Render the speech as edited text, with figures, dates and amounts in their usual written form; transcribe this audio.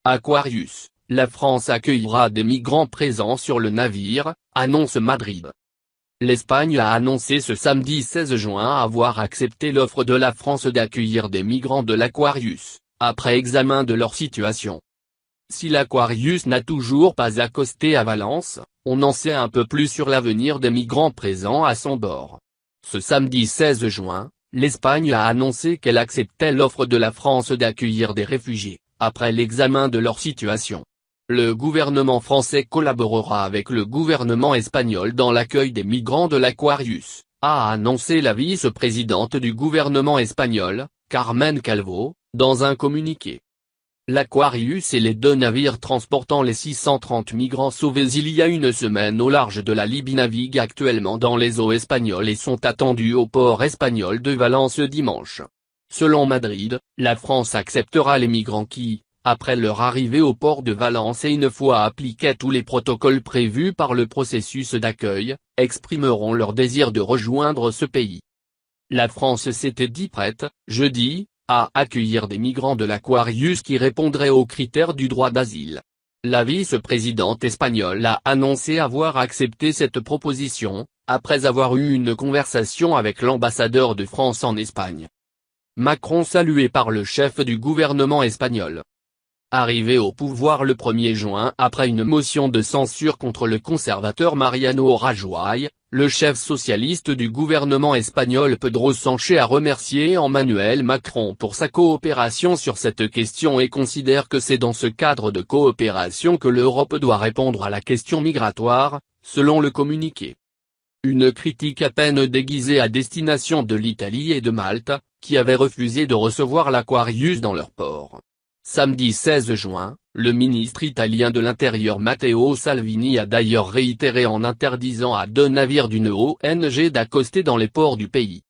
Aquarius, la France accueillera des migrants présents sur le navire, annonce Madrid. L'Espagne a annoncé ce samedi 16 juin avoir accepté l'offre de la France d'accueillir des migrants de l'Aquarius, après examen de leur situation. Si l'Aquarius n'a toujours pas accosté à Valence, on en sait un peu plus sur l'avenir des migrants présents à son bord. Ce samedi 16 juin, l'Espagne a annoncé qu'elle acceptait l'offre de la France d'accueillir des réfugiés, après l'examen de leur situation. Le gouvernement français collaborera avec le gouvernement espagnol dans l'accueil des migrants de l'Aquarius, a annoncé la vice-présidente du gouvernement espagnol, Carmen Calvo, dans un communiqué. L'Aquarius et les deux navires transportant les 630 migrants sauvés il y a une semaine au large de la Libye naviguent actuellement dans les eaux espagnoles et sont attendus au port espagnol de Valence dimanche. Selon Madrid, la France acceptera les migrants qui, après leur arrivée au port de Valence et une fois appliqués tous les protocoles prévus par le processus d'accueil, exprimeront leur désir de rejoindre ce pays. La France s'était dit prête, jeudi, à accueillir des migrants de l'Aquarius qui répondraient aux critères du droit d'asile. La vice-présidente espagnole a annoncé avoir accepté cette proposition, après avoir eu une conversation avec l'ambassadeur de France en Espagne. Macron salué par le chef du gouvernement espagnol. Arrivé au pouvoir le 1er juin après une motion de censure contre le conservateur Rajoy, le chef socialiste du gouvernement espagnol Pedro Sánchez a remercié Emmanuel Macron pour sa coopération sur cette question et considère que c'est dans ce cadre de coopération que l'Europe doit répondre à la question migratoire, selon le communiqué. Une critique à peine déguisée à destination de l'Italie et de Malte, qui avaient refusé de recevoir l'Aquarius dans leur port. Samedi 16 juin, le ministre italien de l'Intérieur Matteo Salvini a d'ailleurs réitéré en interdisant à deux navires d'une ONG d'accoster dans les ports du pays.